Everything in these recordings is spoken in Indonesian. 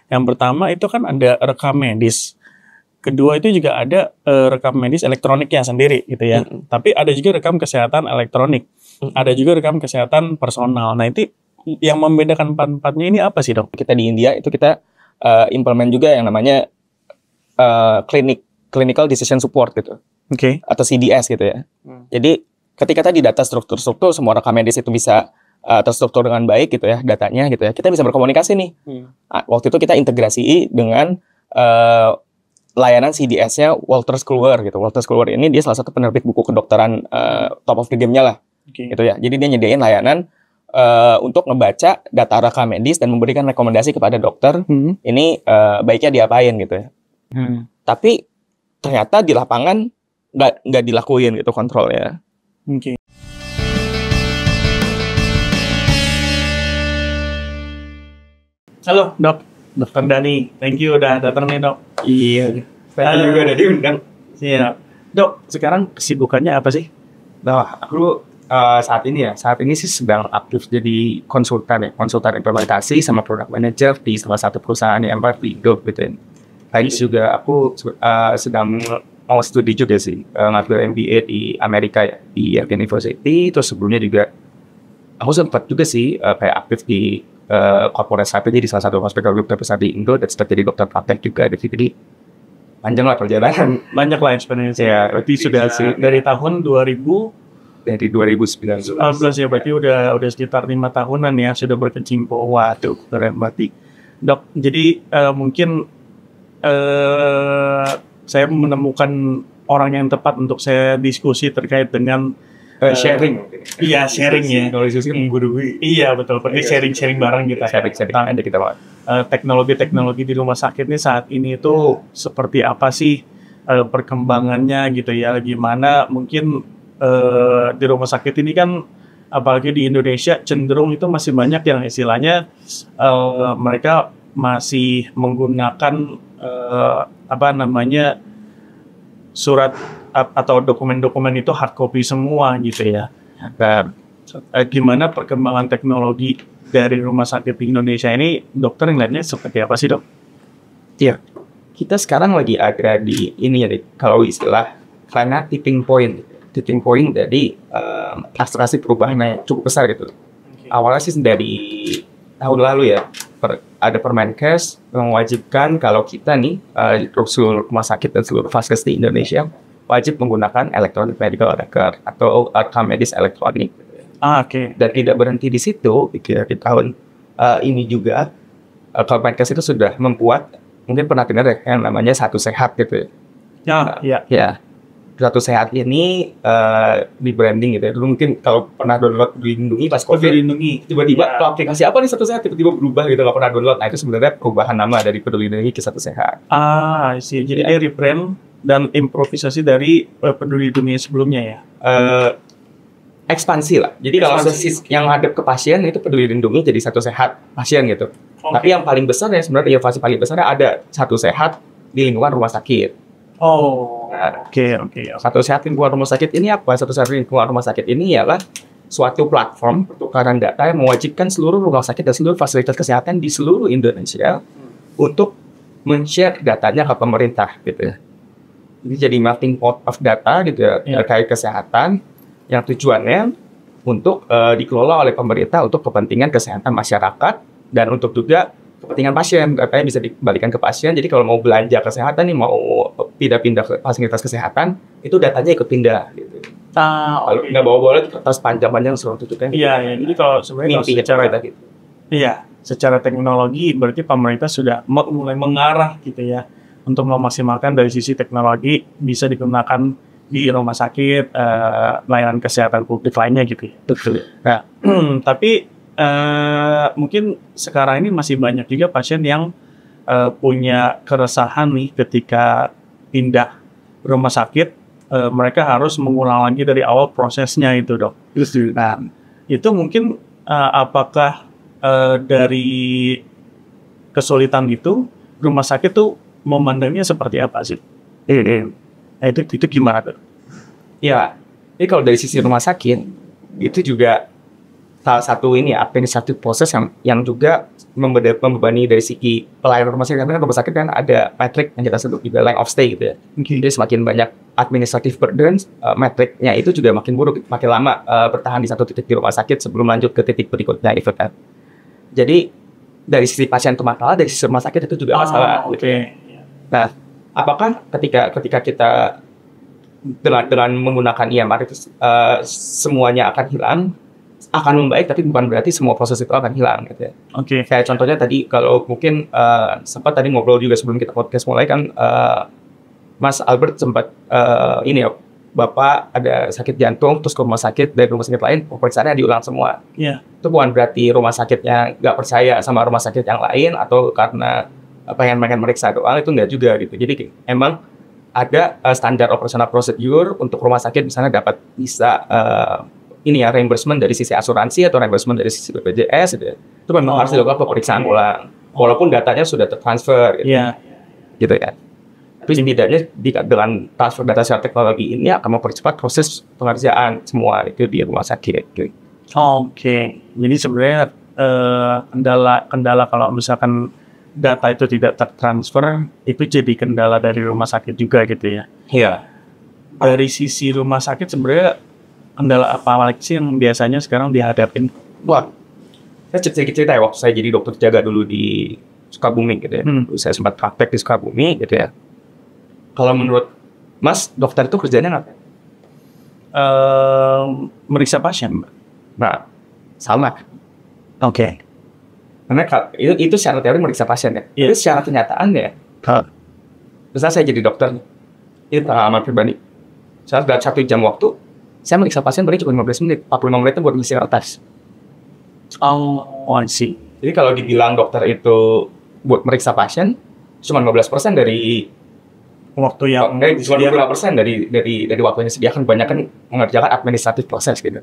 Yang pertama itu kan ada rekam medis. Kedua itu juga ada rekam medis elektroniknya sendiri gitu ya. Tapi ada juga rekam kesehatan elektronik. Ada juga rekam kesehatan personal. Nah itu yang membedakan empat-empatnya ini apa sih dok? Kita di India itu kita implement juga yang namanya clinical decision support gitu. Oke. Atau CDS gitu ya. Jadi ketika tadi data struktur semua rekam medis itu bisa terstruktur dengan baik gitu ya datanya gitu ya. Kita bisa berkomunikasi nih. Waktu itu kita integrasi dengan layanan CDS-nya Wolters Kluwer gitu. Wolters Kluwer ini dia salah satu penerbit buku kedokteran top of the game-nya lah. Gitu ya. Jadi dia nyediain layanan untuk ngebaca data rekam medis dan memberikan rekomendasi kepada dokter ini baiknya diapain gitu ya. Tapi ternyata di lapangan nggak dilakuin gitu kontrolnya. Oke. Halo dok, Dokter Dani, thank you udah datang nih dok. Iya, saya juga udah diundang. Iya, dok. Sekarang kesibukannya apa sih? Nah, aku saat ini sih sedang aktif jadi konsultan implementasi sama product manager di salah satu perusahaan yang di Indo gitu. Tadi juga aku sedang mau studi juga sih, ngambil MBA di Amerika ya, di Yale University. Terus sebelumnya juga aku sempat juga sih kayak aktif di corporate strategy di salah satu hospital group terbesar di Indo dan sempat jadi dokter praktek juga di sini. Panjang lah perjalanan. Banyak lah experience. Ya, berarti sudah dari tahun 2019 ya, berarti udah sekitar 5 tahunan ya sudah berkecimpung. Waduh, keren banget. Dok, jadi mungkin saya menemukan orang yang tepat untuk saya diskusi terkait dengan sharing. Iya, sharing ya. Kalau diskusi menggurui. Iya, betul. Berarti sharing bareng kita. Sharing ada kita banget. Teknologi di rumah sakit ini saat ini itu seperti apa sih perkembangannya gitu ya? Gimana mungkin di rumah sakit ini kan apalagi di Indonesia cenderung itu masih banyak yang istilahnya mereka masih menggunakan surat atau dokumen-dokumen itu hard copy semua gitu ya. Dan gimana perkembangan teknologi dari rumah sakit di Indonesia ini, dokter ngeliatnya seperti apa sih dok? Iya, kita sekarang lagi ada di ini ya, kalau istilah karena tipping point dari akselerasi perubahan cukup besar gitu. Awalnya sih dari tahun lalu ya, ada Permenkes mewajibkan kalau kita nih seluruh rumah sakit dan seluruh vaskes di Indonesia wajib menggunakan electronic medical record atau rekam medis elektronik. Oke. Dan tidak berhenti di situ, di tahun ini juga Permenkes itu sudah membuat, mungkin pernah dengar yang namanya Satu Sehat gitu ya. Ya. Satu Sehat ini di branding gitu ya. Dulu mungkin kalau pernah download Peduli Lindungi pas COVID, tiba-tiba aplikasi apa nih Satu Sehat tiba-tiba berubah gitu, kalau pernah download. Nah itu sebenarnya perubahan nama dari Peduli Lindungi ke Satu Sehat. Sih. Jadi dia rebrand dan improvisasi dari Peduli Lindungi sebelumnya ya. Ekspansi lah. Jadi kalau yang hadap ke pasien itu Peduli Lindungi jadi Satu Sehat pasien gitu. Tapi yang paling besar ya sebenarnya inovasi paling besarnya ada Satu Sehat di lingkungan rumah sakit. Oke. Satu Sehat lingkungan rumah sakit ini apa? Satu Sehat lingkungan rumah sakit ini ialah suatu platform pertukaran data yang mewajibkan seluruh rumah sakit dan seluruh fasilitas kesehatan di seluruh Indonesia untuk men-share datanya ke pemerintah gitu ya. Jadi jadi melting pot of data gitu ya, terkait kesehatan yang tujuannya untuk dikelola oleh pemerintah untuk kepentingan kesehatan masyarakat dan untuk juga kepentingan pasien. Datanya bisa dikembalikan ke pasien. Jadi kalau mau belanja kesehatan nih, mau pindah-pindah ke fasilitas kesehatan, itu datanya ikut pindah gitu. Kalau nggak bawa-bawa kertas panjang-panjang suruh tutupnya. Iya. Jadi kalau sebenarnya secara teknologi berarti pemerintah sudah mulai mengarah gitu ya untuk memaksimalkan dari sisi teknologi bisa digunakan di rumah sakit, layanan kesehatan publik lainnya gitu ya. Betul. Nah, tapi mungkin sekarang ini masih banyak juga pasien yang punya keresahan nih ketika pindah rumah sakit, mereka harus mengulang lagi dari awal prosesnya itu dok. Nah, itu mungkin apakah dari kesulitan itu rumah sakit tuh memandangnya seperti apa sih? Nah, itu gimana tuh? Ya, jadi kalau dari sisi rumah sakit itu juga salah satu ini administratif proses yang juga membebani dari segi pelayanan rumah sakit, karena rumah sakit kan ada metrik yang kita sebut juga length of stay gitu ya. Jadi semakin banyak administratif burden, metriknya itu juga makin buruk, makin lama bertahan di satu titik di rumah sakit sebelum lanjut ke titik berikutnya gitu kan. Jadi dari sisi pasien itu masalah, dari sisi rumah sakit itu juga masalah. Nah, apakah ketika kita dengan menggunakan EMR itu semuanya akan hilang, akan membaik, tapi bukan berarti semua proses itu akan hilang gitu ya. Kayak contohnya tadi, kalau mungkin sempat tadi ngobrol juga sebelum kita podcast mulai kan, Mas Albert sempat ini ya, Bapak ada sakit jantung, terus ke rumah sakit, dari rumah sakit lain, pemeriksaannya diulang semua. Itu bukan berarti rumah sakitnya nggak percaya sama rumah sakit yang lain, atau karena pengen meriksa doang, itu nggak juga gitu. Jadi emang ada standar operasional prosedur untuk rumah sakit misalnya dapat bisa ini ya, reimbursement dari sisi asuransi atau reimbursement dari sisi BPJS gitu ya. Itu memang harus dilakukan pemeriksaan ulang, walaupun datanya sudah tertransfer gitu. Gitu ya. Tapi setidaknya dengan transfer data secara teknologi ini akan mempercepat proses pengerjaan semua itu di rumah sakit. Gitu. Jadi sebenarnya kendala kalau misalkan data itu tidak tertransfer, itu jadi kendala dari rumah sakit juga gitu ya. Dari sisi rumah sakit sebenarnya kendala apa lagi sih yang biasanya sekarang dihadapin? Wah, saya cerita ya, waktu saya jadi dokter jaga dulu di Sukabumi gitu ya. Saya sempat praktek di Sukabumi gitu ya. Kalau menurut Mas, dokter itu kerjanya ngapain? Meriksa pasien. Nah, sama. Karena itu secara teori meriksa pasien ya. Tapi secara kenyataan ya, misalnya saya jadi dokter, itu pengalaman pribadi. Saya dalam 1 jam waktu, saya meriksa pasien paling cuma 15 menit, 45 menit itu buat ngisi kertas. I see. Jadi kalau dibilang dokter itu buat meriksa pasien, cuma 15% dari waktu yang cuma 25% dari waktunya disediakan, kebanyakan mengerjakan administratif proses gitu.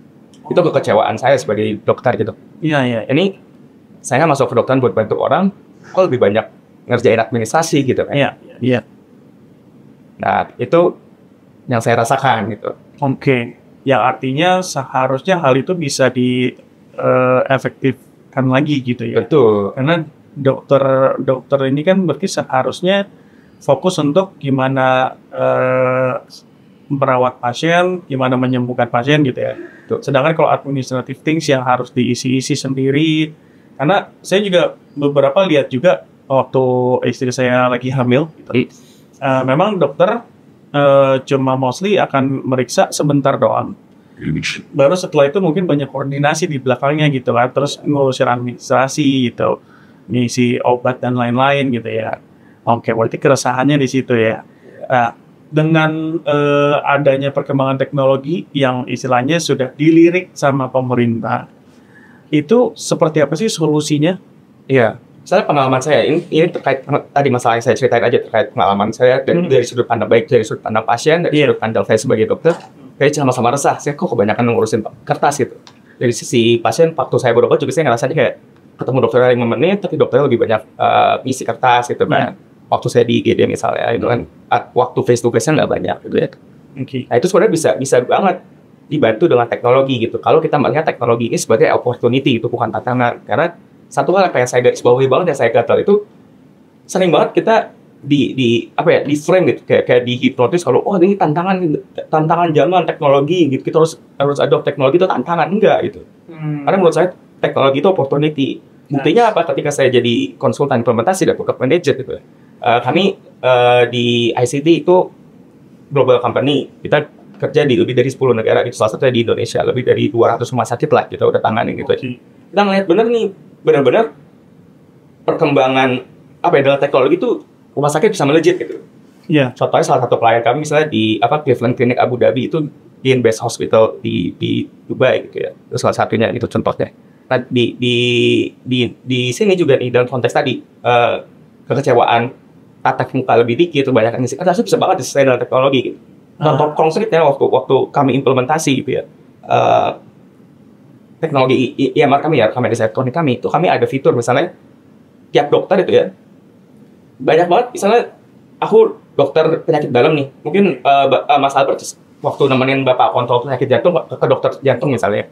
Itu kekecewaan saya sebagai dokter gitu. Ini saya masuk kedokteran buat bantu orang, kok lebih banyak ngerjain administrasi gitu kan. Nah, itu yang saya rasakan gitu. Yang artinya seharusnya hal itu bisa diefektifkan lagi gitu ya. Betul. Karena dokter ini kan berarti seharusnya fokus untuk gimana merawat pasien, gimana menyembuhkan pasien gitu ya. Sedangkan kalau administrative things yang harus diisi-isi sendiri, karena saya juga beberapa lihat juga waktu istri saya lagi hamil gitu. Memang dokter cuma mostly akan meriksa sebentar doang. Baru setelah itu mungkin banyak koordinasi di belakangnya gitu kan, terus ngurusin administrasi gitu, ngisi obat dan lain-lain gitu ya. Berarti keresahannya di situ ya. Dengan adanya perkembangan teknologi yang istilahnya sudah dilirik sama pemerintah, itu seperti apa sih solusinya? Misalnya pengalaman saya, ini terkait tadi masalah yang saya ceritain aja, terkait pengalaman saya dari sudut pandang, baik dari sudut pandang pasien, dari sudut pandang saya sebagai dokter, kayak sama-sama resah, saya kok kebanyakan ngurusin kertas gitu. Dari sisi pasien, waktu saya berobat juga saya ngerasanya kayak ketemu dokter 5 menit, tapi dokternya lebih banyak isi kertas gitu kan. Waktu saya di IGD misalnya, itu kan waktu face to face-nya nggak banyak gitu ya. Nah itu sebenarnya bisa banget dibantu dengan teknologi gitu. Kalau kita melihat teknologi ini sebagai opportunity, itu bukan tantangan. Karena satu hal yang kayak saya garis bawahi banget yang saya gatal itu, sering banget kita di frame gitu, kayak dihipnotis kalau ini tantangan zaman teknologi gitu, kita harus adopt teknologi itu tantangan, enggak gitu. Karena menurut saya teknologi itu opportunity. Buktinya apa? Ketika saya jadi konsultan implementasi dan product manager gitu, kami di ICT itu global company, kita kerja di lebih dari 10 negara, itu salah satunya di Indonesia, lebih dari 200 rumah sakit lah kita udah tangani gitu. Kita ngeliat benar-benar perkembangan dalam teknologi itu rumah sakit bisa melejit gitu. Contohnya salah satu klien kami misalnya di Cleveland Clinic Abu Dhabi itu di Best Hospital di Dubai gitu ya. Itu salah satunya itu contohnya. Nah, di sini juga nih dalam konteks tadi kekecewaan tatap muka lebih dikit, banyak yang ngisi kertas, itu bisa banget diselesaikan dengan teknologi gitu. Contoh konkretnya waktu kami implementasi gitu ya, teknologi EMR kami ya, kamera elektronik kami itu, kami ada fitur misalnya tiap dokter itu ya, banyak banget misalnya aku dokter penyakit dalam nih, mungkin Mas Albert waktu nemenin bapak kontrol penyakit jantung ke dokter jantung misalnya,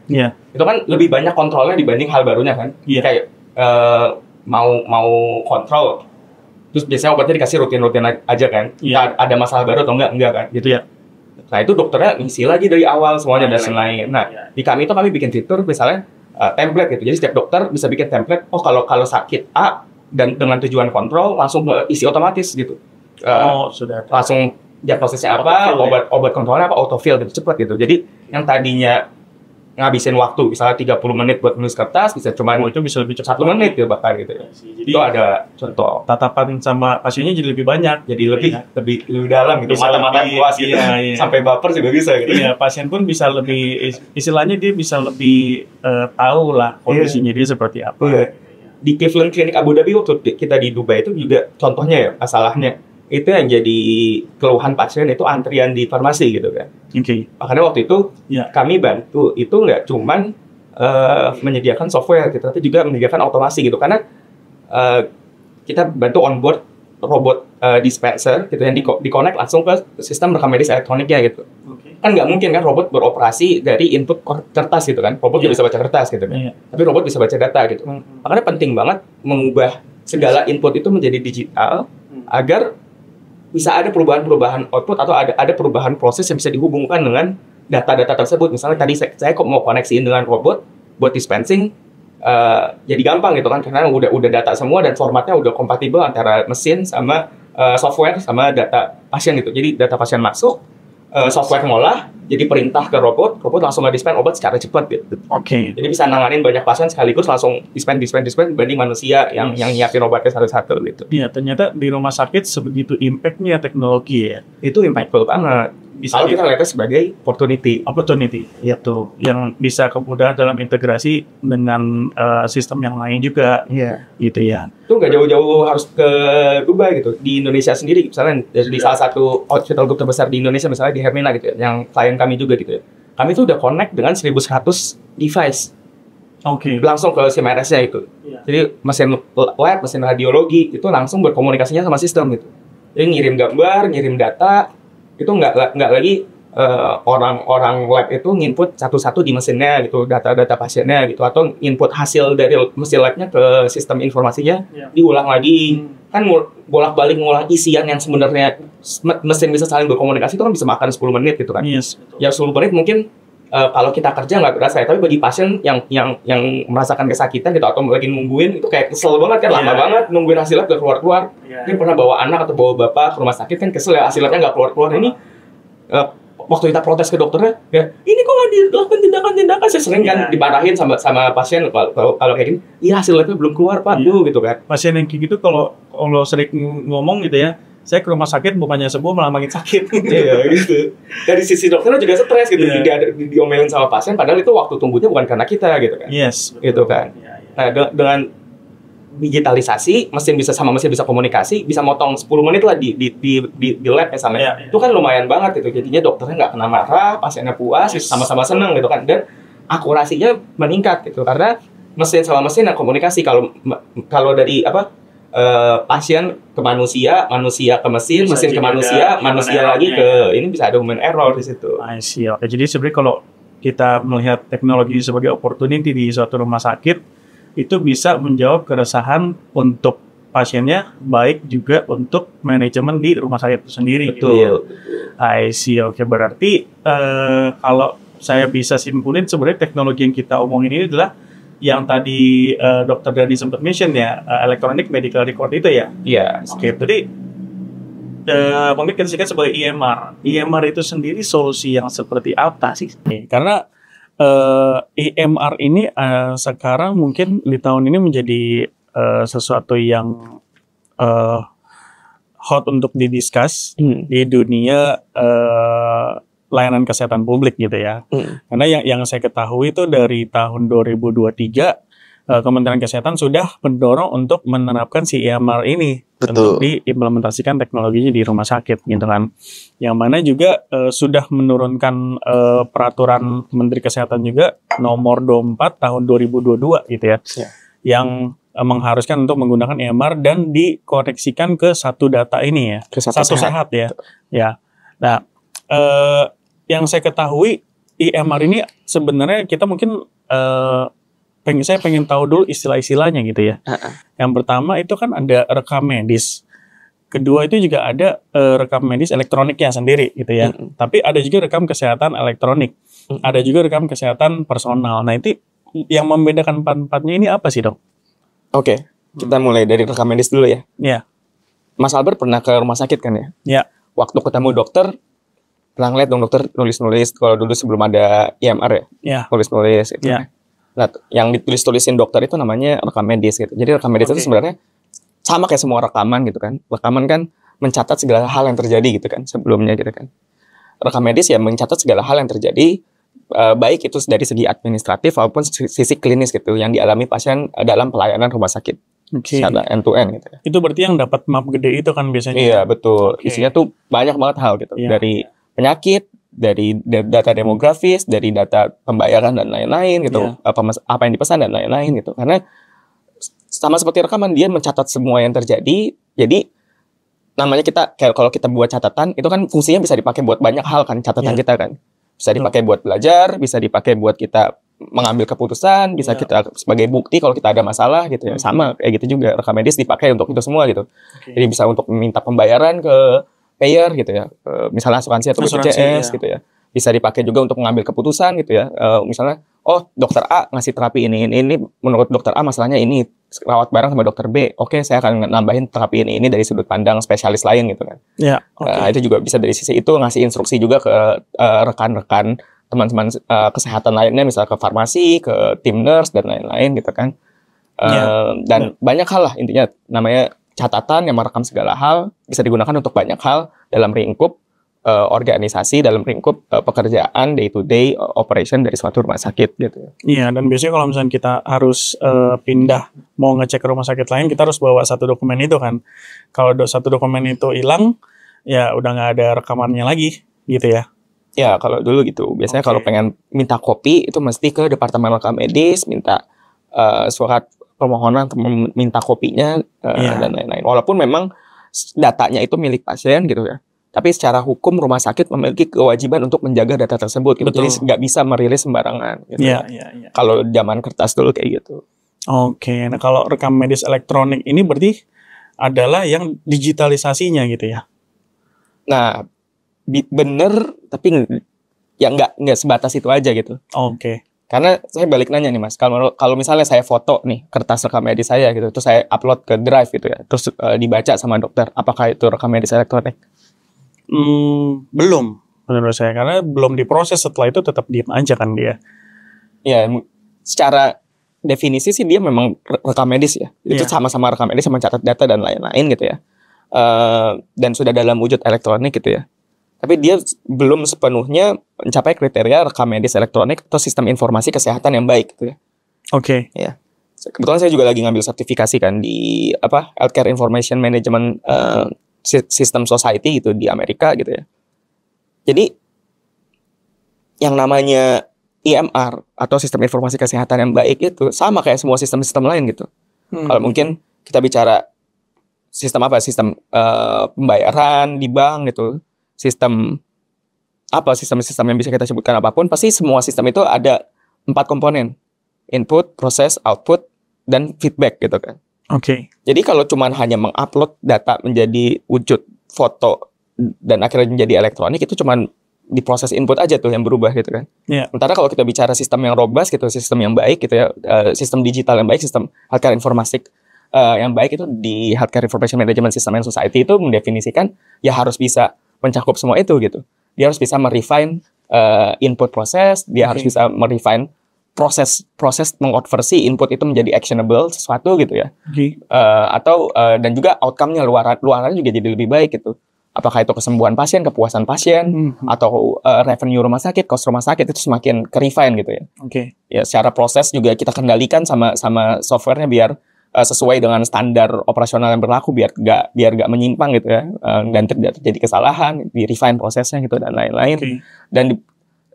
itu kan lebih banyak kontrolnya dibanding hal barunya kan. Kayak mau kontrol, terus biasanya obatnya dikasih rutin-rutin aja kan. Ada masalah baru atau enggak kan gitu ya. Nah itu dokternya ngisi lagi dari awal semuanya dan lain-lain. Nah di kami itu kami bikin fitur misalnya template gitu. Jadi setiap dokter bisa bikin template. Oh kalau sakit A dan dengan tujuan kontrol langsung isi otomatis gitu. Sudah langsung diagnosisnya apa, obat kontrolnya apa, autofill gitu, cepat gitu. Jadi yang tadinya ngabisin waktu misalnya 30 menit buat nulis kertas bisa cuma itu bisa lebih cepat 1 menit ya bahkan gitu ya. Jadi itu ada contoh tatapan sama pasiennya jadi lebih banyak, jadi lebih dalam gitu, mata-mata puas gitu. Sampai baper juga bisa gitu. Iya, pasien pun bisa lebih istilahnya dia bisa lebih tahu lah kondisinya dia seperti apa. Di Cleveland Clinic Abu Dhabi waktu kita di Dubai itu juga contohnya ya masalahnya itu yang jadi keluhan pasien itu antrian di farmasi gitu kan. Makanya waktu itu kami bantu itu nggak cuman menyediakan software gitu, tapi juga menyediakan otomasi gitu karena kita bantu onboard robot dispenser gitu yang di-connect langsung ke sistem rekam medis elektroniknya gitu. Kan nggak mungkin kan robot beroperasi dari input kertas gitu kan. Robot nggak bisa baca kertas gitu kan. Tapi robot bisa baca data gitu. Makanya penting banget mengubah segala input itu menjadi digital agar bisa ada perubahan-perubahan output atau ada perubahan proses yang bisa dihubungkan dengan data-data tersebut. Misalnya tadi saya kok mau koneksiin dengan robot buat dispensing, jadi gampang gitu kan karena udah data semua dan formatnya udah kompatibel antara mesin sama software sama data pasien gitu. Jadi data pasien masuk, software ngolah, jadi perintah ke robot langsung nge-dispense obat secara cepat gitu. Jadi bisa nanganin banyak pasien sekaligus langsung dispense dibanding manusia yang nyiapin obatnya satu-satu gitu. Iya, ternyata di rumah sakit sebegitu impact-nya teknologi ya. Itu impactful banget. Kalau kita lihatnya sebagai opportunity. Ya tuh, yang bisa kemudahan dalam integrasi dengan sistem yang lain juga. Gitu ya. Itu nggak jauh-jauh harus ke Dubai gitu. Di Indonesia sendiri, misalnya di salah satu hospital group terbesar di Indonesia, misalnya di Hermina gitu ya, yang klien kami juga gitu ya. Kami tuh udah connect dengan 1.100 device. Langsung ke CMRS-nya itu. Jadi mesin lab, mesin radiologi itu langsung berkomunikasinya sama sistem gitu. Jadi ngirim gambar, ngirim data, itu nggak lagi orang-orang lab itu nginput satu-satu di mesinnya gitu, data-data pasiennya gitu, atau input hasil dari mesin labnya ke sistem informasinya diulang lagi. Kan bolak-balik ngulang isian yang sebenarnya mesin bisa saling berkomunikasi itu kan bisa makan 10 menit gitu kan. Ya 10 menit mungkin kalau kita kerja nggak berasa ya, tapi bagi pasien yang merasakan kesakitan gitu atau lagi nungguin itu kayak kesel banget kan, lama banget nungguin hasil lab nggak keluar-keluar. Ini pernah bawa anak atau bawa bapak ke rumah sakit kan kesel ya, hasil labnya nggak keluar-keluar. Ini waktu kita protes ke dokternya, ya ini kok nggak dilakukan tindakan-tindakan. Saya sering kan dimarahin sama pasien kalau kayak gini, iya hasil labnya belum keluar pak, gitu kan. Pasien yang kayak gitu kalau sering ngomong gitu ya, saya ke rumah sakit bukannya sembuh malah makin sakit. Gitu. Dari sisi dokternya juga stres gitu. Dia diomelin sama pasien padahal itu waktu tunggunya bukan karena kita gitu kan. Gitu kan. Nah, dengan digitalisasi, mesin bisa komunikasi, bisa motong 10 menit lah di lab misalnya. Itu kan lumayan banget gitu. Jadinya dokternya nggak kena marah, pasiennya puas, sama-sama seneng gitu kan. Dan akurasinya meningkat gitu karena mesin sama mesin yang komunikasi. Kalau dari pasien ke manusia ke mesin ke manusia lagi ke ini bisa ada human error di situ. Jadi sebenarnya kalau kita melihat teknologi sebagai opportunity di suatu rumah sakit, itu bisa menjawab keresahan untuk pasiennya, baik juga untuk manajemen di rumah sakit itu sendiri. Betul. Berarti kalau saya bisa simpulin sebenarnya teknologi yang kita omongin ini adalah yang tadi Dr. Dani sempat mention ya, electronic medical record itu ya. Jadi mungkin kita singkat sebagai EMR. EMR itu sendiri solusi yang seperti apa sih? Karena EMR ini sekarang mungkin di tahun ini menjadi sesuatu yang hot untuk didiskus di dunia layanan kesehatan publik gitu ya. Karena yang saya ketahui itu dari tahun 2023 Kementerian Kesehatan sudah mendorong untuk menerapkan si EMR ini untuk diimplementasikan teknologinya di rumah sakit gitu kan. Yang mana juga sudah menurunkan peraturan Menteri Kesehatan juga nomor 24 tahun 2022 gitu ya. Yang mengharuskan untuk menggunakan EMR dan dikoneksikan ke satu data ini ya. Ke satu sehat ya. Ya. Nah, yang saya ketahui EMR ini sebenarnya kita mungkin saya pengen tahu dulu istilah-istilahnya gitu ya. Yang pertama itu kan ada rekam medis. Kedua itu juga ada rekam medis elektroniknya sendiri gitu ya. Tapi ada juga rekam kesehatan elektronik. Ada juga rekam kesehatan personal. Nah itu yang membedakan empat-empatnya ini apa sih dok? Oke, kita mulai dari rekam medis dulu ya. Iya. Mas Albert pernah ke rumah sakit kan ya? Iya. Waktu ketemu dokter, pernah ngeliat dong dokter nulis-nulis. Kalau dulu sebelum ada EMR ya? Iya. Nulis-nulis gitu. Iya. Nah, yang ditulis-tulisin dokter itu namanya rekam medis gitu. Jadi rekam medis itu sebenarnya sama kayak semua rekaman gitu kan. Rekaman kan mencatat segala hal yang terjadi gitu kan sebelumnya gitu kan. Rekam medis ya mencatat segala hal yang terjadi baik itu dari segi administratif maupun sisi klinis gitu yang dialami pasien dalam pelayanan rumah sakit. Secara end to end gitu ya. Itu berarti yang dapat map gede itu kan biasanya. Iya, betul. Isinya tuh banyak banget hal gitu. Dari penyakit, dari data demografis, dari data pembayaran dan lain-lain gitu, apa yang dipesan dan lain-lain gitu. Karena sama seperti rekaman, dia mencatat semua yang terjadi. Jadi namanya kita kayak kalau kita buat catatan itu kan fungsinya bisa dipakai buat banyak hal kan catatan kita kan. Bisa dipakai buat belajar, bisa dipakai buat kita mengambil keputusan, bisa kita sebagai bukti kalau kita ada masalah gitu ya. Sama kayak gitu juga rekam medis dipakai untuk itu semua gitu. Jadi bisa untuk meminta pembayaran ke payer gitu ya, misalnya asuransi atau BPJS gitu ya, bisa dipakai juga untuk mengambil keputusan gitu ya, misalnya dokter A ngasih terapi ini menurut dokter A masalahnya ini, rawat bareng sama dokter B, oke saya akan nambahin terapi ini dari sudut pandang spesialis lain gitu kan. Itu juga bisa dari sisi itu ngasih instruksi juga ke rekan-rekan teman-teman kesehatan lainnya, misalnya ke farmasi, ke tim nurse dan lain-lain gitu kan. Dan banyak hal lah intinya, namanya catatan yang merekam segala hal, bisa digunakan untuk banyak hal dalam lingkup organisasi, dalam lingkup pekerjaan day to day operation dari suatu rumah sakit gitu. Iya, dan biasanya kalau misalnya kita harus pindah mau ngecek ke rumah sakit lain, kita harus bawa satu dokumen itu kan. Kalau satu dokumen itu hilang, ya udah nggak ada rekamannya lagi gitu ya. Ya, kalau dulu gitu. Biasanya kalau pengen minta kopi itu mesti ke departemen rekam medis, minta surat permohonan minta kopinya dan lain-lain. Walaupun memang datanya itu milik pasien gitu ya. Tapi secara hukum rumah sakit memiliki kewajiban untuk menjaga data tersebut. Gitu. Jadi nggak bisa merilis sembarangan. Gitu Kalau zaman kertas dulu kayak gitu. Oke, nah kalau rekam medis elektronik ini berarti adalah yang digitalisasinya gitu ya? Nah, bener, tapi ya nggak sebatas itu aja gitu. Oke. Karena saya balik nanya nih mas, kalau misalnya saya foto nih kertas rekam medis saya gitu, terus saya upload ke Drive gitu ya, terus dibaca sama dokter, apakah itu rekam medis elektronik? Belum menurut saya, karena belum diproses, setelah itu tetap diam aja kan dia. Ya, secara definisi sih dia memang rekam medis ya, itu sama-sama rekam medis, sama catat data dan lain-lain gitu ya, dan sudah dalam wujud elektronik gitu ya. Tapi dia belum sepenuhnya mencapai kriteria rekam medis elektronik atau sistem informasi kesehatan yang baik gitu ya. Oke. Ya. Kebetulan saya juga lagi ngambil sertifikasi kan di Healthcare Information Management System Society gitu di Amerika gitu ya. Jadi yang namanya EMR atau sistem informasi kesehatan yang baik itu sama kayak semua sistem-sistem lain gitu. Kalau mungkin kita bicara sistem sistem pembayaran di bank gitu. Sistem yang bisa kita sebutkan apapun, pasti semua sistem itu ada 4 komponen: input, proses, output, dan feedback gitu kan. Oke. Jadi kalau cuman hanya mengupload data menjadi wujud foto dan akhirnya menjadi elektronik, itu cuman di proses input aja tuh yang berubah gitu kan. Sementara kalau kita bicara sistem yang robust gitu, sistem yang baik gitu ya, sistem digital yang baik, sistem healthcare informatik yang baik itu di Healthcare Information Management System and Society itu mendefinisikan ya harus bisa mencakup semua itu gitu. Dia harus bisa merefine input proses, dia harus bisa merefine proses mengkonversi input itu menjadi actionable sesuatu gitu ya. Atau dan juga outcome-nya luarannya juga jadi lebih baik gitu. Apakah itu kesembuhan pasien, kepuasan pasien, atau revenue rumah sakit, cost rumah sakit itu semakin ke-refine gitu ya. Ya secara proses juga kita kendalikan sama softwarenya biar sesuai dengan standar operasional yang berlaku, biar nggak menyimpang gitu ya, dan tidak terjadi kesalahan, di refine prosesnya gitu dan lain-lain. Dan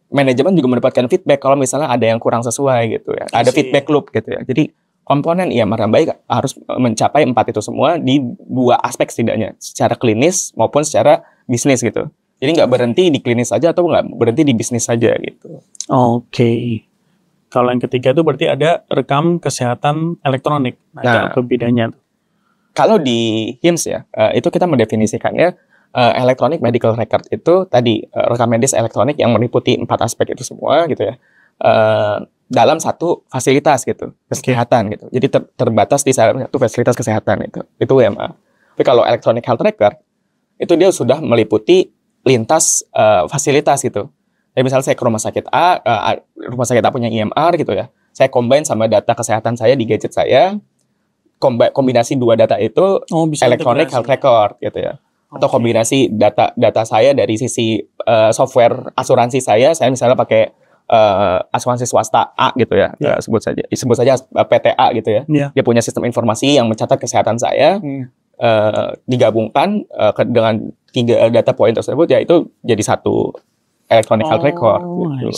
manajemen juga mendapatkan feedback kalau misalnya ada yang kurang sesuai gitu ya, ada feedback loop gitu ya. Jadi komponen EMR yang baik harus mencapai 4 itu semua di 2 aspek setidaknya, secara klinis maupun secara bisnis gitu. Jadi nggak berhenti di klinis saja atau nggak berhenti di bisnis saja gitu. Oke. Kalau yang ketiga itu berarti ada rekam kesehatan elektronik. Nah, itu apa bedanya? Kalau di HIMSS ya, itu kita mendefinisikannya electronic medical record itu tadi rekam medis elektronik yang meliputi 4 aspek itu semua gitu ya. Dalam satu fasilitas gitu, kesehatan gitu. Jadi terbatas di satu fasilitas kesehatan itu EMR. Tapi kalau electronic health record itu dia sudah meliputi lintas fasilitas gitu. Jadi misalnya saya ke rumah sakit A, rumah sakit A punya EMR gitu ya. Saya combine sama data kesehatan saya di gadget saya, kombinasi dua data itu electronic health record gitu ya. Atau kombinasi data saya dari sisi software asuransi saya misalnya pakai asuransi swasta A gitu ya, sebut saja PTA gitu ya. Dia punya sistem informasi yang mencatat kesehatan saya, digabungkan dengan 3 data point tersebut, ya itu jadi satu electronic health record. Gitu.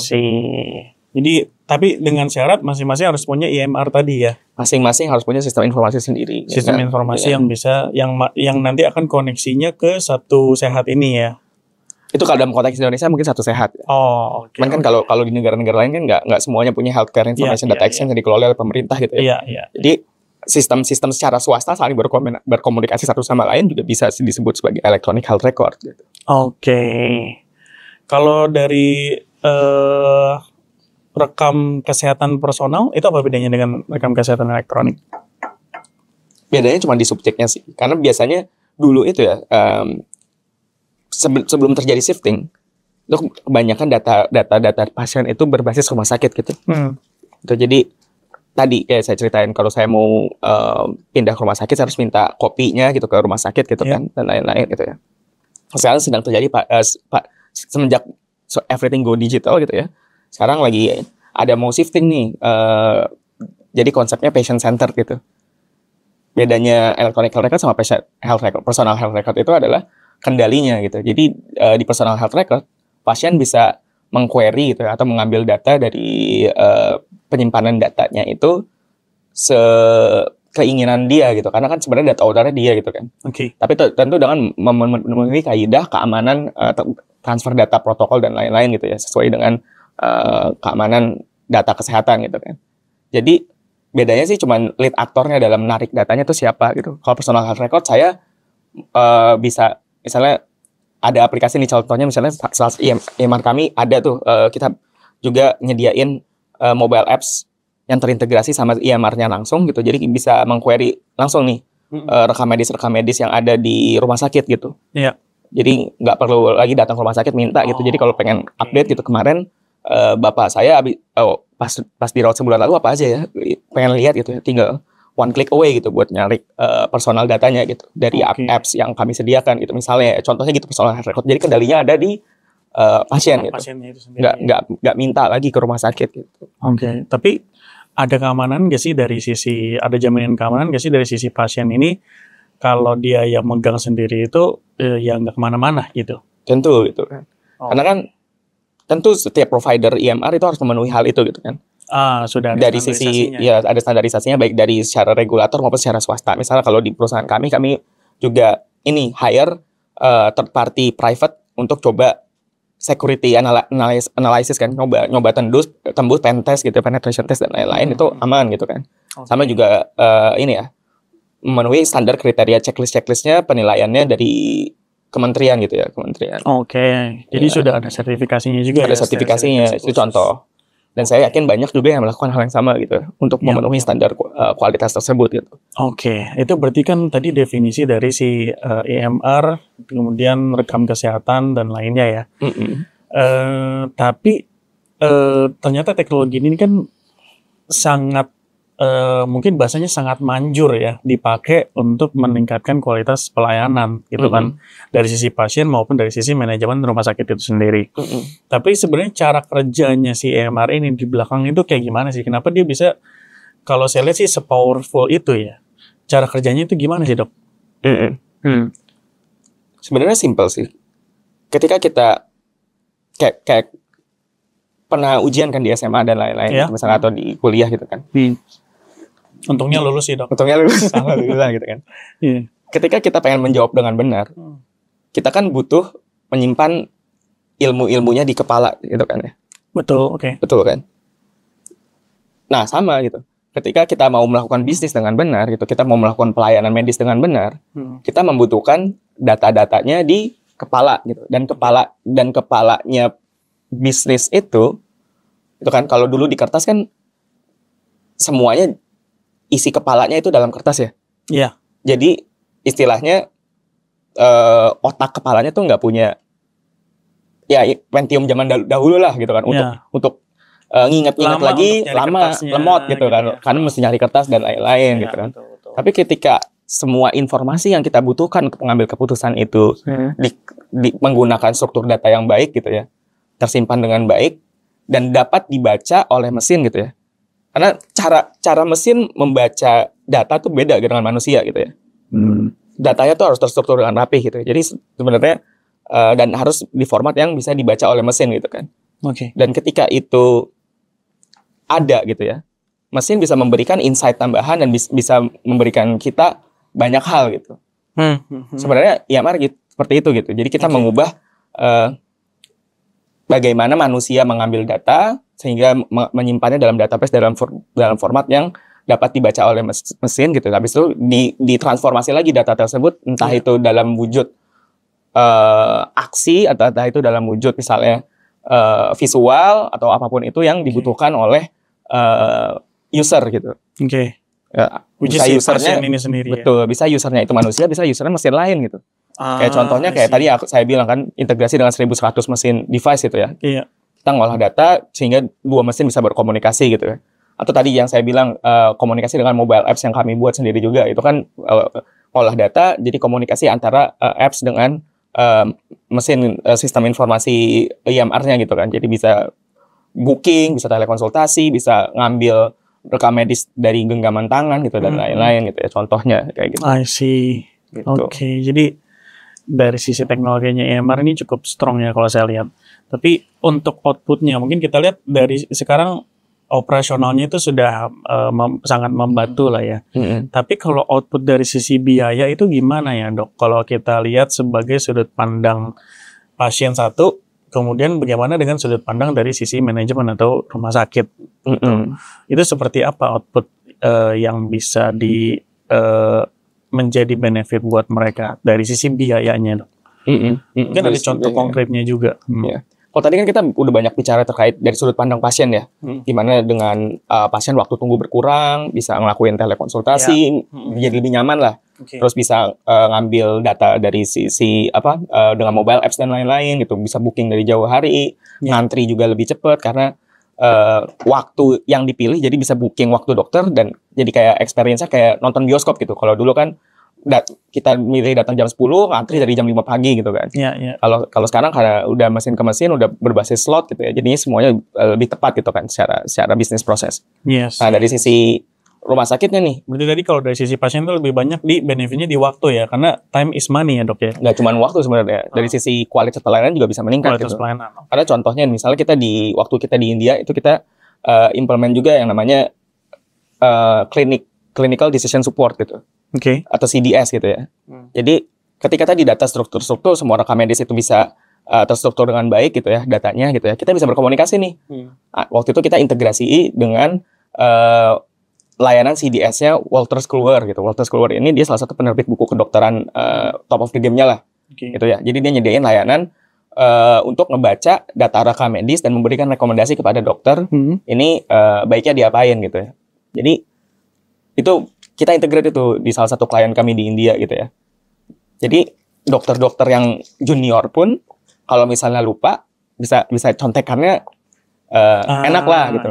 Jadi tapi dengan syarat masing-masing harus punya EMR tadi ya. Masing-masing harus punya sistem informasi sendiri. Sistem informasi yang bisa yang nanti akan koneksinya ke satu sehat ini ya. Itu kalau dalam konteks Indonesia mungkin satu sehat. Oke. Cuman kan kalau di negara-negara lain kan nggak semuanya punya healthcare information data exchange yang dikelola oleh pemerintah gitu ya. Jadi sistem secara swasta saling berkomunikasi satu sama lain juga bisa disebut sebagai electronic health record gitu. Oke. Kalau dari rekam kesehatan personal itu apa bedanya dengan rekam kesehatan elektronik? Bedanya cuma di subjeknya sih. Karena biasanya dulu itu ya sebelum terjadi shifting, itu kebanyakan data pasien itu berbasis rumah sakit gitu. Jadi tadi kayak saya ceritain, kalau saya mau pindah ke rumah sakit, saya harus minta kopinya gitu ke rumah sakit gitu kan, dan lain-lain gitu ya. Sekarang sedang terjadi semenjak everything go digital gitu ya. Sekarang lagi ada mau shifting nih, jadi konsepnya patient centered gitu. Bedanya electronic health record sama personal health record itu adalah kendalinya gitu. Jadi di personal health record pasien bisa mengquery gitu atau mengambil data dari penyimpanan datanya itu keinginan dia gitu. Karena kan sebenarnya data ownernya dia gitu kan. Tapi tentu dengan memenuhi kaidah keamanan transfer data protokol dan lain-lain gitu ya, sesuai dengan keamanan data kesehatan gitu kan. Jadi bedanya sih cuma lead aktornya dalam menarik datanya itu siapa gitu. Kalau personal health record saya bisa misalnya ada aplikasi nih, contohnya misalnya EMR kami ada tuh, kita juga nyediain mobile apps yang terintegrasi sama EMR-nya langsung gitu. Jadi bisa mengquery langsung nih rekam medis yang ada di rumah sakit gitu. Jadi nggak perlu lagi datang ke rumah sakit minta gitu. Jadi kalau pengen update gitu, kemarin bapak saya pas dirawat sebulan lalu apa aja ya, pengen lihat gitu ya, tinggal one click away gitu buat nyari personal datanya gitu dari apps yang kami sediakan gitu. Misalnya contohnya gitu, personal health record. Jadi kendalinya ada di pasien gitu. Pasiennya itu sendiri. Nggak minta lagi ke rumah sakit gitu. Tapi ada keamanan nggak sih dari sisi, ada jaminan keamanan nggak sih dari sisi pasien ini kalau dia yang megang sendiri itu ya nggak kemana-mana gitu? Tentu gitu kan. Karena kan tentu setiap provider EMR itu harus memenuhi hal itu gitu kan. Sudah ada dari sisi ya ada standarisasinya, baik dari secara regulator maupun secara swasta. Misalnya kalau di perusahaan kami juga hire third party private untuk coba security analysis kan, nyoba tembus pen test gitu, penetration test dan lain-lain, itu aman gitu kan. Sama juga memenuhi standar kriteria checklistnya, penilaiannya dari kementerian gitu ya, kementerian. Jadi sudah ada sertifikasinya juga. Ada sertifikasinya, itu contoh. Dan saya yakin banyak juga yang melakukan hal yang sama gitu untuk memenuhi standar kualitas tersebut gitu. Itu berarti kan tadi definisi dari si EMR, kemudian rekam kesehatan dan lainnya ya. Tapi ternyata teknologi ini kan sangat mungkin bahasanya sangat manjur ya, dipakai untuk meningkatkan kualitas pelayanan gitu kan, dari sisi pasien maupun dari sisi manajemen rumah sakit itu sendiri. Tapi sebenarnya cara kerjanya si EMR ini di belakang itu kayak gimana sih? Kenapa dia bisa, kalau saya lihat sih sepowerful itu ya? Cara kerjanya itu gimana sih, Dok? Sebenarnya simpel sih. Ketika kita kayak pernah ujian kan di SMA dan lain-lain, misalnya atau di kuliah gitu kan. Untungnya lulus sih, Dok. Untungnya lulus, alhamdulillah gitu kan. Ketika kita pengen menjawab dengan benar, kita kan butuh menyimpan ilmu-ilmunya di kepala gitu kan ya. Betul, oke. Betul kan? Nah, sama gitu. Ketika kita mau melakukan bisnis dengan benar gitu, kita mau melakukan pelayanan medis dengan benar, kita membutuhkan data-datanya di kepala gitu. Dan kepalanya bisnis itu kan kalau dulu di kertas kan semuanya isi kepalanya itu dalam kertas ya. Iya. Jadi istilahnya otak kepalanya tuh nggak punya ya Pentium zaman dahulu lah gitu kan, untuk nginget-nginget lagi lama, lemot gitu kan, ya. Karena mesti nyari kertas dan lain-lain gitu kan. Betul. Tapi ketika semua informasi yang kita butuhkan untuk mengambil keputusan itu menggunakan struktur data yang baik gitu ya, tersimpan dengan baik dan dapat dibaca oleh mesin gitu ya. Karena cara mesin membaca data tuh beda dengan manusia gitu ya. Datanya tuh harus terstruktur dengan rapi gitu. Jadi sebenarnya dan harus di format yang bisa dibaca oleh mesin gitu kan. Oke. Dan ketika itu ada gitu ya, mesin bisa memberikan insight tambahan dan bisa memberikan kita banyak hal gitu. Sebenarnya IMR gitu, seperti itu gitu. Jadi kita mengubah bagaimana manusia mengambil data sehingga menyimpannya dalam database dalam format yang dapat dibaca oleh mesin gitu. Habis itu ditransformasi lagi data tersebut, entah itu dalam wujud aksi atau entah itu dalam wujud misalnya visual atau apapun itu yang dibutuhkan oleh user gitu. Oke. Ya, bisa usernya ini sendiri. Betul, ya? Bisa usernya itu manusia, bisa usernya mesin lain gitu. Kayak contohnya kayak tadi saya bilang kan integrasi dengan 1100 mesin device itu ya. Iya. Kita ngolah data sehingga dua mesin bisa berkomunikasi gitu ya. Atau tadi yang saya bilang komunikasi dengan mobile apps yang kami buat sendiri juga itu kan ngolah data jadi komunikasi antara apps dengan mesin sistem informasi IMR-nya gitu kan. Jadi bisa booking, bisa telekonsultasi, bisa ngambil rekam medis dari genggaman tangan gitu dan lain-lain gitu ya. Contohnya kayak gitu. I see. Gitu. Oke, jadi dari sisi teknologinya IMR ini cukup strong ya kalau saya lihat. Tapi untuk outputnya mungkin kita lihat dari sekarang operasionalnya itu sudah sangat membantu lah ya. Tapi kalau output dari sisi biaya itu gimana ya dok? Kalau kita lihat sebagai sudut pandang pasien satu, kemudian bagaimana dengan sudut pandang dari sisi manajemen atau rumah sakit? Itu seperti apa output yang bisa menjadi benefit buat mereka dari sisi biayanya dok? Mungkin ada contoh konkretnya juga. Kalau tadi kan kita udah banyak bicara terkait dari sudut pandang pasien ya, gimana dengan pasien waktu tunggu berkurang, bisa ngelakuin telekonsultasi, jadi lebih nyaman lah. Terus bisa ngambil data dari sisi dengan mobile apps dan lain-lain gitu, bisa booking dari jauh hari, ngantri juga lebih cepat karena waktu yang dipilih jadi bisa booking waktu dokter dan jadi kayak experience-nya kayak nonton bioskop gitu. Kalau dulu kan kita milih datang jam 10, ngantri dari jam 5 pagi gitu kan. Kalau sekarang karena udah mesin ke mesin, udah berbasis slot gitu ya. Jadinya semuanya lebih tepat gitu kan secara bisnis proses. Nah, dari sisi rumah sakitnya nih. Berarti tadi kalau dari sisi pasien itu lebih banyak di benefitnya di waktu ya, karena time is money ya dok ya. Nggak cuma waktu sebenarnya, dari sisi kualitas pelayanan juga bisa meningkat gitu. Karena contohnya misalnya kita waktu kita di India itu kita implement juga yang namanya clinical decision support gitu. Atau CDS gitu ya. Jadi ketika tadi data struktur semua rekam medis itu bisa terstruktur dengan baik gitu ya datanya gitu ya. Kita bisa berkomunikasi nih. Waktu itu kita integrasi dengan layanan CDS-nya Wolters Kluwer gitu. Wolters Kluwer ini dia salah satu penerbit buku kedokteran top of the game-nya lah. Gitu ya. Jadi dia nyediain layanan untuk ngebaca data rekam medis dan memberikan rekomendasi kepada dokter ini baiknya diapain gitu ya. Jadi itu kita integrate itu di salah satu klien kami di India gitu ya. Jadi dokter-dokter yang junior pun kalau misalnya lupa bisa contekannya enak lah gitu.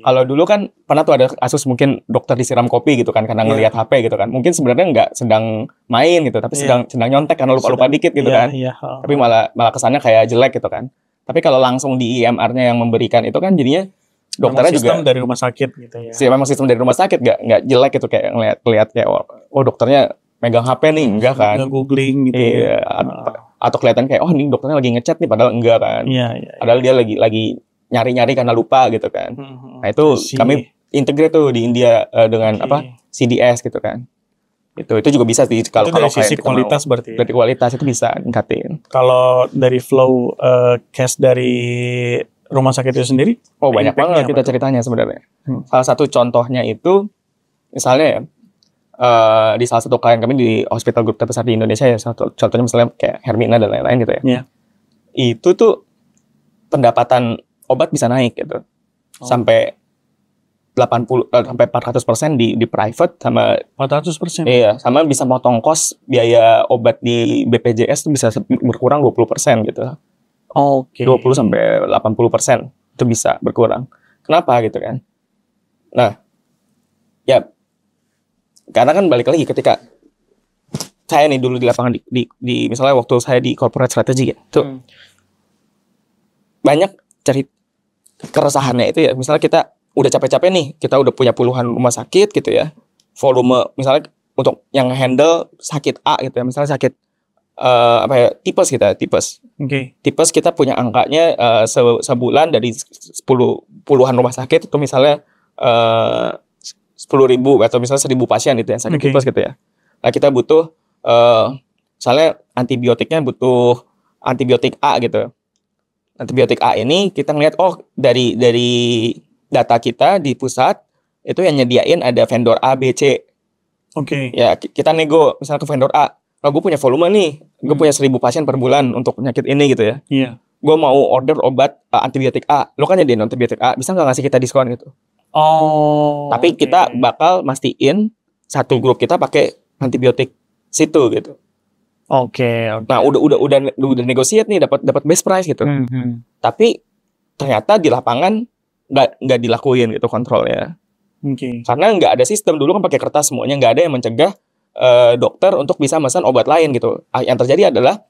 Kalau dulu kan pernah tuh ada kasus mungkin dokter disiram kopi gitu kan karena ngelihat HP gitu kan. Mungkin sebenarnya nggak sedang main gitu, tapi sedang nyontek karena lupa-lupa dikit gitu kan. Tapi malah kesannya kayak jelek gitu kan. Tapi kalau langsung di IMR-nya yang memberikan itu kan jadinya dokternya juga sistem dari rumah sakit gitu ya. Memang sistem dari rumah sakit nggak jelek gitu kayak ngelihat kayak dokternya megang HP nih enggak kan. Nggak googling gitu. Iya. Atau kelihatan kayak ini dokternya lagi ngechat nih padahal enggak kan. Padahal dia lagi nyari-nyari karena lupa gitu kan. Nah itu kami integrate tuh di India dengan CDS gitu kan. Itu juga bisa sih kalau dari sisi kualitas berarti. Berarti kualitas itu bisa ningkatin. Kalau dari flow cash dari rumah sakit itu sendiri? Banyak banget kita ceritanya sebenarnya. Salah satu contohnya itu misalnya ya, di salah satu klien kami di hospital group terbesar di Indonesia ya, contohnya misalnya kayak Hermina dan lain-lain gitu ya. Yeah. Itu tuh pendapatan obat bisa naik gitu. Sampai sampai 400% di private sama 400%. Iya, sama bisa motong kos biaya obat di BPJS tuh bisa berkurang 20% gitu. Oke. 20 sampai 80% itu bisa berkurang. Kenapa gitu kan? Nah, ya karena kan balik lagi ketika saya nih dulu di lapangan di misalnya waktu saya di corporate strategy ya, tuh banyak cerita keresahannya itu ya, misalnya kita udah capek-capek nih, kita udah punya puluhan rumah sakit gitu ya, volume misalnya untuk yang handle sakit A gitu ya, misalnya sakit tipes kita, tipes. Oke. Tipes kita punya angkanya sebulan dari 10 puluhan rumah sakit itu misalnya 10.000 atau misalnya 1.000 pasien itu yang sakit tipes gitu ya. Nah kita butuh misalnya antibiotiknya butuh antibiotik A gitu. Antibiotik A ini kita ngeliat dari data kita di pusat itu yang nyediain ada vendor A, B, C. Oke. Ya kita nego misalnya ke vendor A. Gue punya volume nih, gue punya 1.000 pasien per bulan untuk penyakit ini gitu ya. Iya. Gue mau order obat antibiotik A. Lo kan nyediain antibiotik A, bisa nggak ngasih kita diskon gitu? Tapi kita bakal mastiin satu grup kita pakai antibiotik situ gitu. Oke. Nah udah negosiat nih dapat best price gitu. Tapi ternyata di lapangan nggak dilakuin gitu kontrolnya. Karena nggak ada sistem, dulu kan pakai kertas semuanya, nggak ada yang mencegah dokter untuk bisa memesan obat lain gitu. Yang terjadi adalah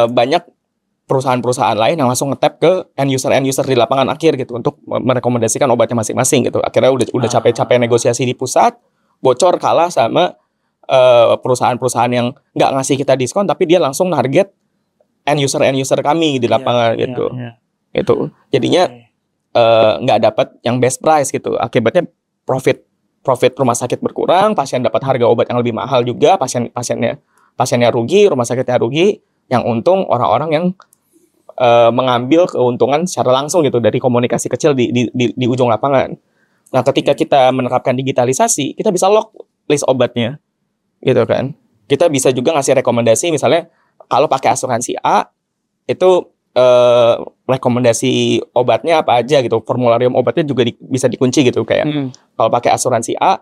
banyak perusahaan-perusahaan lain yang langsung nge-tap ke end user di lapangan akhir gitu untuk merekomendasikan obatnya masing-masing gitu. Akhirnya udah capek-capek negosiasi di pusat, bocor kalah sama perusahaan-perusahaan yang nggak ngasih kita diskon, tapi dia langsung target end user kami di lapangan gitu. Itu jadinya nggak dapat yang best price gitu. Akibatnya profit rumah sakit berkurang, pasien dapat harga obat yang lebih mahal juga, pasiennya rugi, rumah sakitnya rugi. Yang untung orang-orang yang mengambil keuntungan secara langsung gitu dari komunikasi kecil di ujung lapangan. Nah, ketika kita menerapkan digitalisasi, kita bisa lock list obatnya, gitu kan. Kita bisa juga ngasih rekomendasi, misalnya kalau pakai asuransi A itu rekomendasi obatnya apa aja gitu, formularium obatnya juga bisa dikunci gitu kayak. Kalau pakai asuransi A,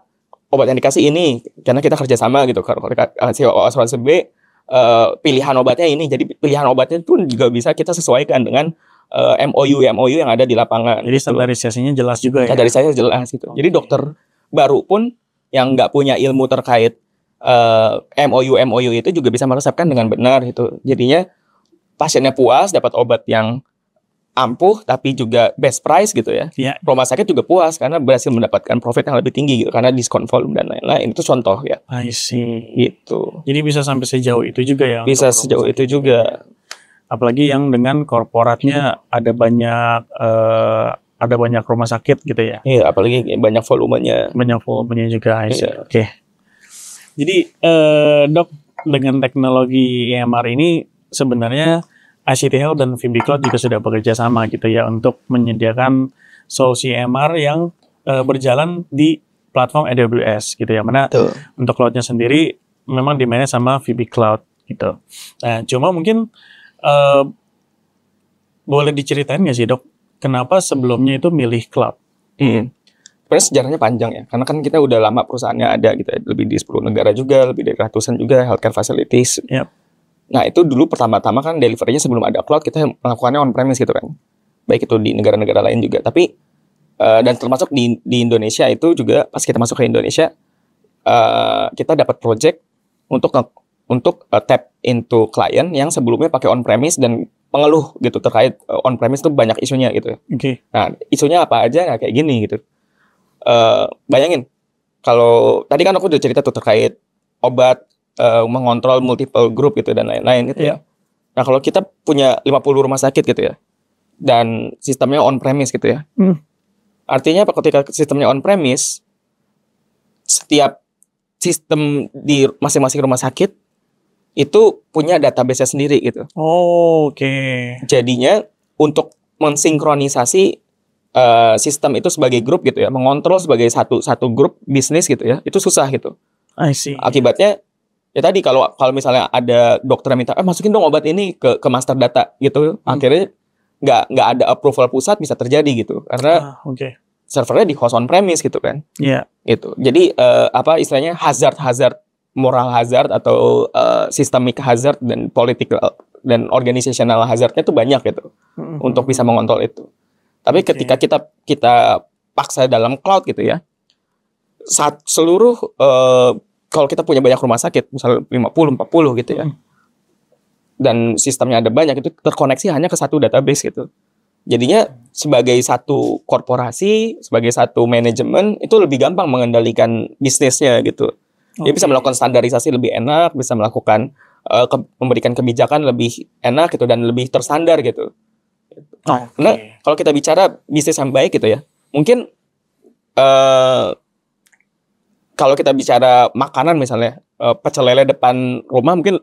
obat yang dikasih ini, karena kita kerjasama gitu. Kalau dikasih asuransi B, pilihan obatnya ini, jadi pilihan obatnya pun juga bisa kita sesuaikan dengan MOU yang ada di lapangan. Jadi standarisasinya jelas juga ya. Standarisasinya jelas gitu. Jadi dokter baru pun yang nggak punya ilmu terkait MOU itu juga bisa meresepkan dengan benar gitu. Jadinya pasiennya puas, dapat obat yang ampuh tapi juga best price gitu ya. Rumah sakit juga puas karena berhasil mendapatkan profit yang lebih tinggi gitu karena diskon volume dan lain-lain. Itu contoh ya. I see. Gitu. Jadi bisa sampai sejauh itu juga ya. Bisa sejauh itu juga. Apalagi yang dengan korporatnya ada banyak rumah sakit gitu ya. Iya, apalagi banyak volumenya. Banyak volumenya juga. Oke. Jadi dok, dengan teknologi EMR ini sebenarnya ICT Health dan VB Cloud juga sudah bekerja sama gitu ya untuk menyediakan solusi EMR yang berjalan di platform AWS gitu ya. Mana untuk cloudnya sendiri memang di-manage sama VB Cloud gitu. Nah, cuma mungkin boleh diceritain nggak sih dok, kenapa sebelumnya itu milih cloud? Sebenarnya sejarahnya panjang ya, karena kan kita udah lama perusahaannya ada gitu ya, lebih di 10 negara juga, lebih dari ratusan juga healthcare facilities. Nah itu dulu pertama-tama kan delivery-nya sebelum ada cloud kita melakukannya on-premise gitu kan. Baik itu di negara-negara lain juga. Tapi dan termasuk di Indonesia itu juga pas kita masuk ke Indonesia kita dapat project untuk tap into klien yang sebelumnya pakai on-premise dan pengeluh gitu terkait on-premise itu banyak isunya gitu. Nah isunya apa aja kayak gini gitu. Bayangin kalau tadi kan aku udah cerita tuh terkait obat mengontrol multiple group gitu dan lain-lain gitu ya. Nah kalau kita punya 50 rumah sakit gitu ya dan sistemnya on-premise gitu ya. Artinya apa, ketika sistemnya on-premise setiap sistem di masing-masing rumah sakit itu punya database sendiri gitu. Oke. Jadinya untuk mensinkronisasi sistem itu sebagai grup gitu ya, mengontrol sebagai satu grup bisnis gitu ya, itu susah gitu. I see. Akibatnya ya tadi kalau misalnya ada dokter yang minta masukin dong obat ini ke master data gitu, akhirnya nggak ada approval pusat bisa terjadi gitu karena servernya di host on premise gitu kan. Iya. Gitu. Jadi istilahnya hazard moral hazard atau systemic hazard dan political dan organizational hazardnya tuh banyak gitu untuk bisa mengontrol itu. Tapi ketika kita paksa dalam cloud gitu ya, seluruh kalau kita punya banyak rumah sakit, misalnya 50, 40 gitu ya, dan sistemnya ada banyak, itu terkoneksi hanya ke satu database gitu. Jadinya sebagai satu korporasi, sebagai satu manajemen, itu lebih gampang mengendalikan bisnisnya gitu. Dia bisa melakukan standarisasi lebih enak, bisa melakukan memberikan kebijakan lebih enak gitu, dan lebih terstandar gitu. Nah, kalau kita bicara bisnis yang baik gitu ya, mungkin kalau kita bicara makanan misalnya, pecel lele depan rumah mungkin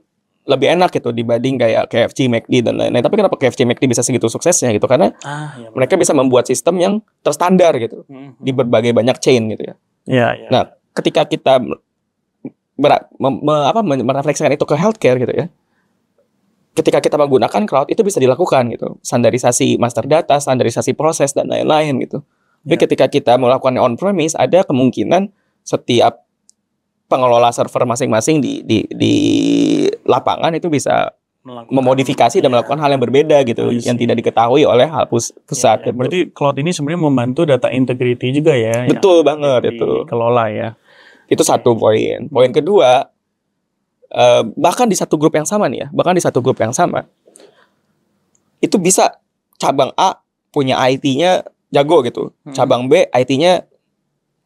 lebih enak gitu dibanding kayak KFC, McD dan lain-lain. Tapi kenapa KFC, McD bisa segitu suksesnya gitu? Karena mereka bisa membuat sistem yang terstandar gitu di berbagai banyak chain gitu ya. Nah, ketika kita merefleksikan itu ke healthcare gitu ya, ketika kita menggunakan cloud itu bisa dilakukan gitu, standarisasi master data, standarisasi proses dan lain-lain gitu. Tapi ketika kita melakukan on premise, ada kemungkinan setiap pengelola server masing-masing di lapangan itu bisa memodifikasi dan melakukan hal yang berbeda gitu, yang tidak diketahui oleh hal pusat. Gitu. Berarti cloud ini sebenarnya membantu data integrity juga ya. Betul banget itu. Kelola ya. Itu satu poin. Poin kedua, bahkan di satu grup yang sama nih ya, itu bisa cabang A punya IT-nya jago gitu, cabang B IT-nya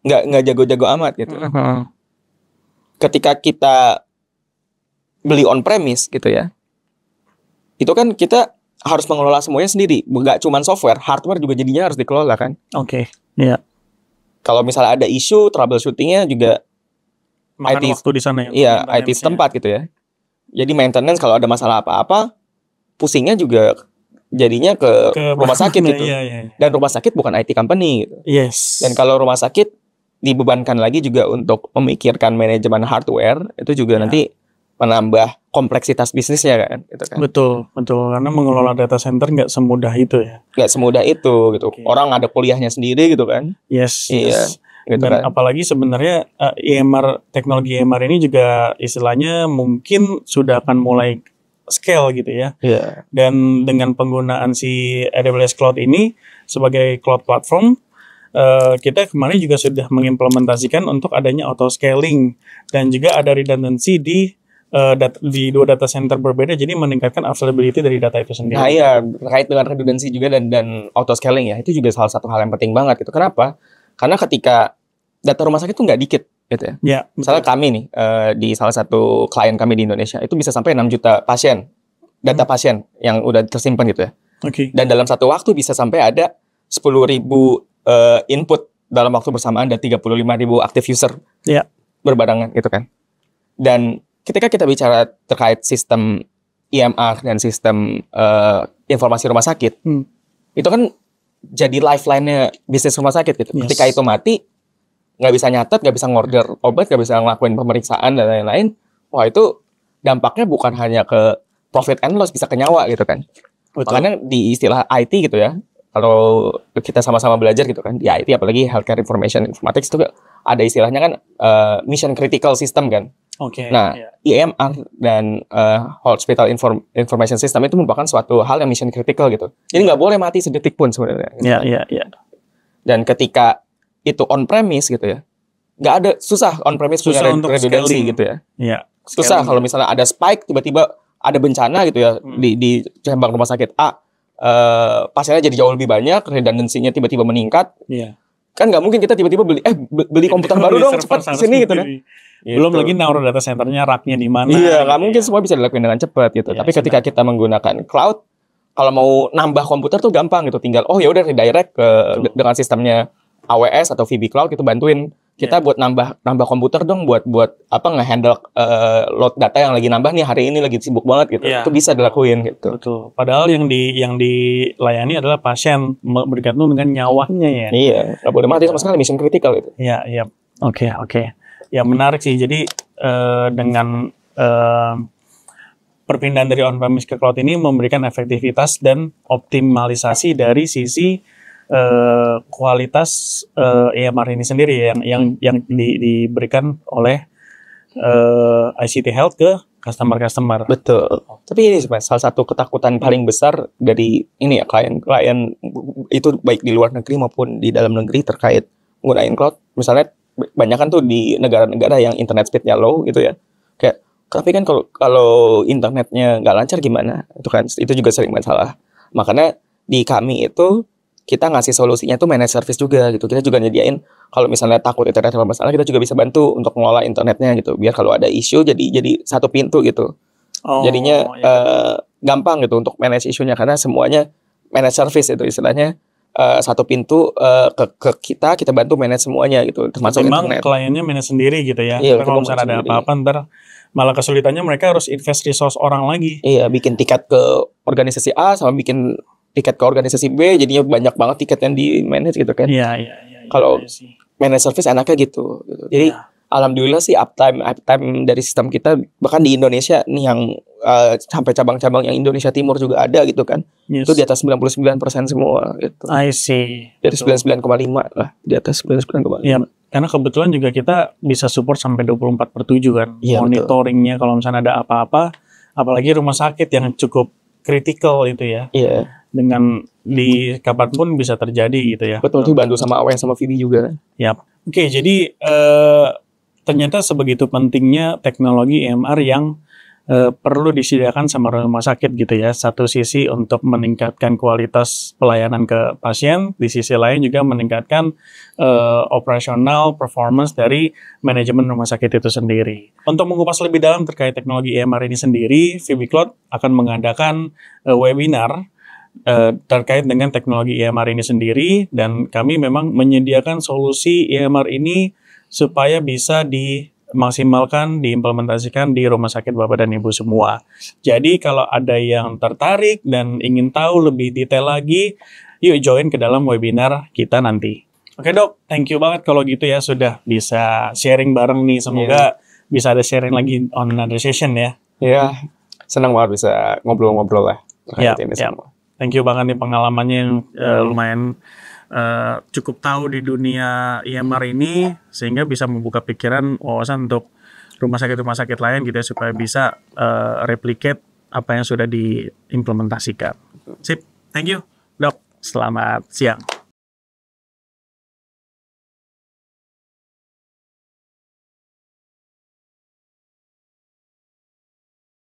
nggak jago-jago amat gitu. Ketika kita beli on premise gitu ya, itu kan kita harus mengelola semuanya sendiri, nggak cuma software, hardware juga jadinya harus dikelola kan. Iya. Kalau misalnya ada isu, troubleshootingnya juga makan IT waktu di sana ya. Iya, IT setempat gitu ya. Jadi maintenance kalau ada masalah apa-apa, pusingnya juga jadinya ke rumah sakit gitu. Iya. Dan rumah sakit bukan IT company gitu. Yes. Dan kalau rumah sakit dibebankan lagi juga untuk memikirkan manajemen hardware, itu juga nanti menambah kompleksitas bisnisnya kan, gitu kan. Betul. Karena mengelola data center nggak semudah itu ya. Nggak semudah itu gitu. Orang ada kuliahnya sendiri gitu kan. Yes. Gitu. Dan kan, apalagi sebenarnya teknologi EMR ini juga istilahnya mungkin sudah akan mulai scale gitu ya. Dan dengan penggunaan si AWS Cloud ini sebagai cloud platform, kita kemarin juga sudah mengimplementasikan untuk adanya auto scaling dan juga ada redundancy di dua data center berbeda, jadi meningkatkan availability dari data itu sendiri. Nah iya, terkait dengan redundancy juga dan auto scaling ya, itu juga salah satu hal yang penting banget gitu. Kenapa? Karena ketika data rumah sakit itu nggak dikit gitu ya. Misalnya kami nih di salah satu klien kami di Indonesia itu bisa sampai 6 juta pasien, data pasien yang udah tersimpan gitu ya. Dan dalam satu waktu bisa sampai ada 10.000 input dalam waktu bersamaan dan 35.000 active user berbarengan gitu kan. Dan ketika kita bicara terkait sistem EMR dan sistem informasi rumah sakit, itu kan jadi lifeline-nya bisnis rumah sakit gitu. Ketika itu mati, nggak bisa nyatet, nggak bisa ngorder obat, nggak bisa ngelakuin pemeriksaan dan lain-lain, wah itu dampaknya bukan hanya ke profit and loss, bisa ke nyawa gitu kan. Makanya di istilah IT gitu ya, kalau kita sama-sama belajar gitu kan, di IT apalagi healthcare information informatics itu ada istilahnya kan mission critical system kan. Nah, EMR dan hospital information system itu merupakan suatu hal yang mission critical gitu. Jadi nggak boleh mati sedetik pun sebenarnya. Iya. Dan ketika itu on premise gitu ya, nggak ada, susah on premise punya redundancy gitu ya. Susah kalau misalnya ada spike, tiba-tiba ada bencana gitu ya di cabang rumah sakit A. Pasiennya jadi jauh lebih banyak, redundancy-nya tiba-tiba meningkat. Kan nggak mungkin kita tiba-tiba beli komputer baru dong, cepat sini gitu kan. Belum lagi naruh data centernya, racknya di mana. Iya, nggak mungkin semua bisa dilakukan dengan cepat gitu. Tapi ketika kita menggunakan cloud, kalau mau nambah komputer tuh gampang gitu, tinggal ya udah redirect ke dengan sistemnya AWS atau VB Cloud itu bantuin kita buat nambah komputer dong, buat apa ngehandle load data yang lagi nambah nih hari ini lagi sibuk banget gitu. Itu bisa dilakuin gitu. Betul. Padahal yang dilayani adalah pasien, bergantung dengan nyawanya ya. Iya, nggak boleh mati sama sekali, mission critical itu. Iya, iya. Oke. Ya menarik sih. Jadi dengan perpindahan dari on-premise ke cloud ini memberikan efektivitas dan optimalisasi dari sisi kualitas EMR ini sendiri yang diberikan oleh ICT Health ke customer. Betul. Tapi ini salah satu ketakutan paling besar dari ini ya klien itu baik di luar negeri maupun di dalam negeri terkait menggunakan cloud. Misalnya banyak kan tuh di negara-negara yang internet speednya low gitu ya. Kayak tapi kan kalau internetnya nggak lancar gimana? Itu juga sering masalah. Makanya di kami itu kita ngasih solusinya tuh managed service juga gitu. Kita juga nyediain kalau misalnya takut internet ada masalah, kita juga bisa bantu untuk mengelola internetnya gitu. Biar kalau ada isu jadi satu pintu gitu. Jadinya gampang gitu untuk manage isunya karena semuanya managed service itu istilahnya satu pintu ke kita bantu manage semuanya gitu. Termasuk memang internet. Kliennya manage sendiri gitu ya. Iya, kalau misalnya ada apa-apa ntar malah kesulitannya mereka harus invest resource orang lagi. Iya, bikin tiket ke organisasi A sama bikin tiket ke organisasi B, jadinya banyak banget tiket yang di manage gitu kan. Iya. Kalau manage service enaknya gitu. Jadi alhamdulillah sih uptime dari sistem kita bahkan di Indonesia nih yang sampai cabang-cabang yang Indonesia Timur juga ada gitu kan. Itu di atas 99% semua gitu. I see. Di atas 99,5 lah, di atas 99,5. Iya, karena kebetulan juga kita bisa support sampai 24/7 kan. Iya, monitoringnya kalau misalnya ada apa-apa, apalagi rumah sakit yang cukup kritikal itu ya. Iya. Dengan di kapanpun bisa terjadi gitu ya. Betul, itu bantu sama AWS sama VB juga. Yap. Oke, jadi ternyata sebegitu pentingnya teknologi EMR yang perlu disediakan sama rumah sakit gitu ya. Satu sisi untuk meningkatkan kualitas pelayanan ke pasien, di sisi lain juga meningkatkan operasional performance dari manajemen rumah sakit itu sendiri. Untuk mengupas lebih dalam terkait teknologi EMR ini sendiri, VB Cloud akan mengadakan webinar terkait dengan teknologi EMR ini sendiri, dan kami memang menyediakan solusi EMR ini supaya bisa dimaksimalkan, diimplementasikan di rumah sakit Bapak dan Ibu semua. Jadi kalau ada yang tertarik dan ingin tahu lebih detail lagi, yuk join ke dalam webinar kita nanti. Oke Dok, thank you banget kalau gitu ya sudah bisa sharing bareng nih. Semoga bisa ada sharing lagi on another session ya. Iya, senang banget bisa ngobrol-ngobrol lah. Ini semua. Thank you banget nih pengalamannya yang lumayan cukup tahu di dunia EMR ini sehingga bisa membuka pikiran wawasan untuk rumah sakit lain gitu ya supaya bisa replicate apa yang sudah diimplementasikan. Sip, thank you Dok. Selamat siang.